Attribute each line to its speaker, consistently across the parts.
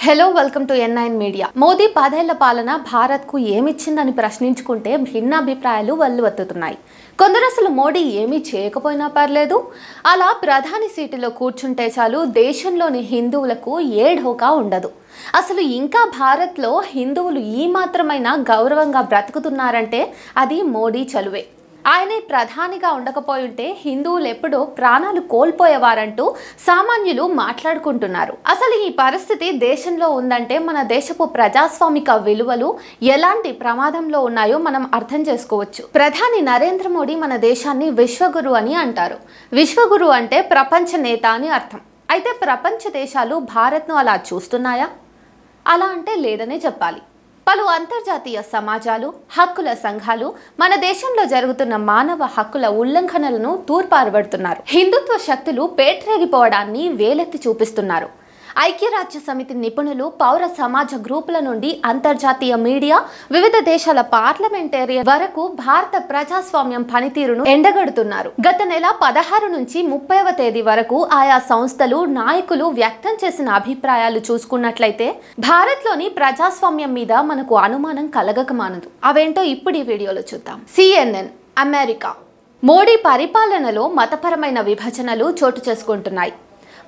Speaker 1: Hello welcome to N9 media. Modi 10 ఏళ్ల పాలన భారత్కు ఏమిచ్చిందని ప్రశ్నించుకుంటే భిన్న అభిప్రాయాలు వెల్లువెత్తుతున్నాయి. కొందరు అసలు మోడీ ఏమీ చేయకపోయినా పర్లేదు, అలా ప్రధాని సీటులో కూర్చుంటే చాలు దేశంలోని హిందువులకు ఏ ఢోకా ఉండదు. అసలు ఇంకా భారత్లో హిందువులు ఈ మాత్రమైనా గౌరవంగా బ్రతుకుతున్నారంటే అది మోడీ చలువే. ఆయనే ప్రధానిగా ఉండకపోయింటే హిందువులు ఎప్పుడో ప్రాణాలు కోల్పోయేవారంటూ సామాన్యులు మాట్లాడుకుంటున్నారు. అసలు ఈ పరిస్థితి దేశంలో ఉందంటే మన దేశపు ప్రజాస్వామిక విలువలు ఎలాంటి ప్రమాదంలో ఉన్నాయో మనం అర్థం చేసుకోవచ్చు. ప్రధాని నరేంద్ర మోడీ మన దేశాన్ని విశ్వగురు అని అంటారు. విశ్వగురు అంటే ప్రపంచ నేత అని అర్థం. అయితే ప్రపంచ దేశాలు భారత్ను అలా చూస్తున్నాయా? అలా అంటే లేదనే చెప్పాలి. పలు అంతర్జాతీయ సమాజాలు, హక్కుల సంఘాలు మన దేశంలో జరుగుతున్న మానవ హక్కుల ఉల్లంఘనలను తూర్పారబడుతున్నారు. హిందుత్వ శక్తులు పేట్రేగిపోవడాన్ని వేలెత్తి చూపిస్తున్నారు. ఐక్యరాజ్య సమితి నిపుణులు, పౌర సమాజ గ్రూపుల నుండి అంతర్జాతీయ మీడియా, వివిధ దేశాల పార్లమెంటేరియన్ వరకు భారత ప్రజాస్వామ్యం పనితీరును ఎండగడుతున్నారు. గత నెల 16 నుంచి 30వ తేదీ వరకు ఆయా సంస్థలు, నాయకులు వ్యక్తం చేసిన అభిప్రాయాలు చూసుకున్నట్లయితే భారత్లోని ప్రజాస్వామ్యం మీద మనకు అనుమానం కలగక మానదు. అవేంటో ఇప్పుడు ఈ వీడియోలో చూద్దాం. CNN, America. మోడీ పరిపాలనలో మతపరమైన విభజనలు చోటు చేసుకుంటున్నాయి.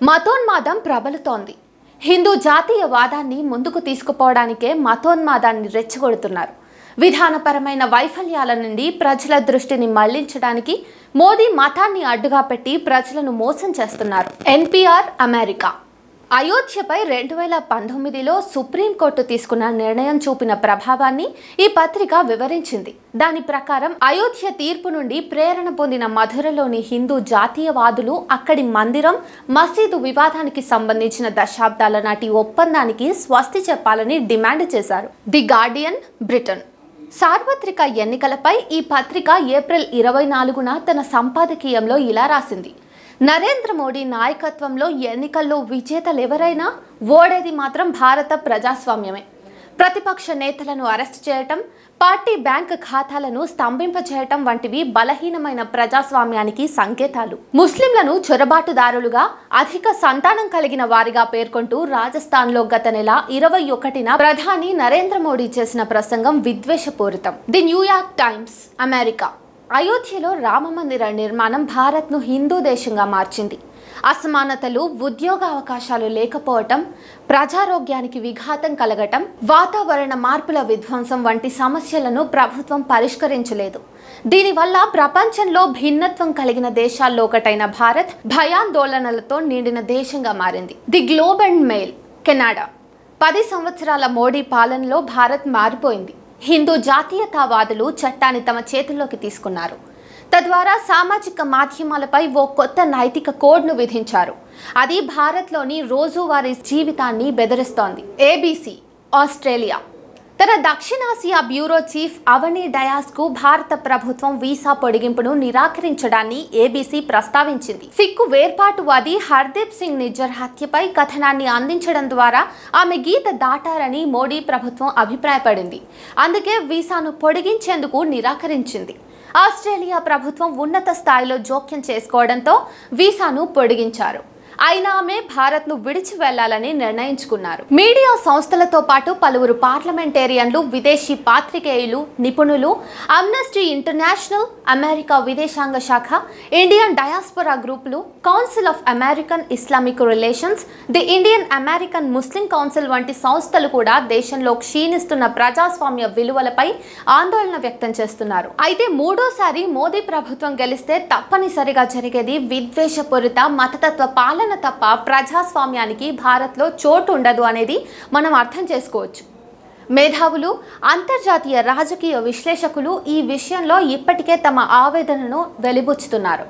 Speaker 1: మతోన్మాదం ప్రబలుతోంది. హిందూ జాతీయవాదాన్ని ముందుకు తీసుకుపోవడానికే మతోన్మాదాన్ని రెచ్చగొడుతున్నారు. విధానపరమైన వైఫల్యాల నుండి ప్రజల దృష్టిని మళ్లించడానికి మోదీ మతాన్ని అడ్డుగా పెట్టి ప్రజలను మోసం చేస్తున్నారు. NPR, America. అయోధ్యపై 2019లో సుప్రీంకోర్టు తీసుకున్న నిర్ణయం చూపిన ప్రభావాన్ని ఈ పత్రిక వివరించింది. దాని ప్రకారం అయోధ్య తీర్పు నుండి ప్రేరణ పొందిన మధురలోని హిందూ జాతీయవాదులు అక్కడి మందిరం, మసీదు వివాదానికి సంబంధించిన దశాబ్దాల నాటి ఒప్పందానికి స్వస్తి చెప్పాలని డిమాండ్ చేశారు. The Guardian, Britain. సార్వత్రిక ఎన్నికలపై ఈ పత్రిక ఏప్రిల్ 24న తన సంపాదకీయంలో ఇలా రాసింది: నరేంద్ర మోడీ నాయకత్వంలో ఎన్నికల్లో విజేతలెవరైనా ఓడేది మాత్రం భారత ప్రజాస్వామ్యమే. ప్రతిపక్ష నేతలను అరెస్ట్ చేయటం, పార్టీ బ్యాంక్ ఖాతాలను స్తంభింపచేయటం వంటివి బలహీనమైన ప్రజాస్వామ్యానికి సంకేతాలు. ముస్లింలను చొరబాటుదారులుగా, అధిక సంతానం కలిగిన వారిగా పేర్కొంటూ రాజస్థాన్లో గత నెల 21న ప్రధాని నరేంద్ర మోడీ చేసిన ప్రసంగం విద్వేషపూరితం. The New York Times, America. అయోధ్యలో రామమందిర నిర్మాణం భారత్ను హిందూ దేశంగా మార్చింది. అసమానతలు, ఉద్యోగ అవకాశాలు లేకపోవటం, ప్రజారోగ్యానికి విఘాతం కలగటం, వాతావరణ మార్పుల విధ్వంసం వంటి సమస్యలను ప్రభుత్వం పరిష్కరించలేదు. దీనివల్ల ప్రపంచంలో భిన్నత్వం కలిగిన దేశాల్లో ఒకటైన భారత్ భయాందోళనలతో నిండిన దేశంగా మారింది. The globe and mail, Canada. 10 సంవత్సరాల మోడీ పాలనలో భారత్ మారిపోయింది. హిందూ జాతీయతావాదులు చట్టాన్ని తమ చేతుల్లోకి తీసుకున్నారు. తద్వారా సామాజిక మాధ్యమాలపై ఓ కొత్త నైతిక కోడ్ను విధించారు. అది భారత్లోని రోజువారీ జీవితాన్ని బెదిరిస్తోంది. ABC, Australia. తన దక్షిణాసియా బ్యూరో చీఫ్ అవనీ డయాస్కు భారత ప్రభుత్వం వీసా పొడిగింపును నిరాకరించడాన్ని ABC ప్రస్తావించింది. సిక్కు వేర్పాటువాది హర్దీప్ సింగ్ నిజ్జర్ హత్యపై కథనాన్ని అందించడం ద్వారా ఆమె గీత దాటారని మోడీ ప్రభుత్వం అభిప్రాయపడింది. అందుకే వీసాను పొడిగించేందుకు నిరాకరించింది. ఆస్ట్రేలియా ప్రభుత్వం ఉన్నత స్థాయిలో జోక్యం చేసుకోవడంతో వీసాను పొడిగించారు. అయినా ఆమె భారత్ను విడిచి వెళ్లాలని నిర్ణయించుకున్నారు. మీడియా సంస్థలతో పాటు పలువురు పార్లమెంటేరియన్లు, విదేశీ పాత్రికేయులు, నిపుణులు, అమ్నెస్టీ ఇంటర్నేషనల్, అమెరికా విదేశాంగ శాఖ, ఇండియన్ డయాస్పోరా గ్రూపులు, council of American Islamic relations, the Indian American Muslim council వంటి సంస్థలు కూడా దేశంలో క్షీణిస్తున్న ప్రజాస్వామ్య విలువలపై ఆందోళన వ్యక్తం చేస్తున్నారు. అయితే మూడోసారి మోదీ ప్రభుత్వం గెలిస్తే తప్పనిసరిగా జరిగేది విద్వేషపూరిత మతతత్వ పాలన తప్ప ప్రజాస్వామ్యానికి భారత్లో చోటు ఉండదు అనేది మనం అర్థం చేసుకోవచ్చు. మేధావులు, అంతర్జాతీయ రాజకీయ విశ్లేషకులు ఈ విషయంలో ఇప్పటికే తమ ఆవేదనను వెలిబుచ్చుతున్నారు.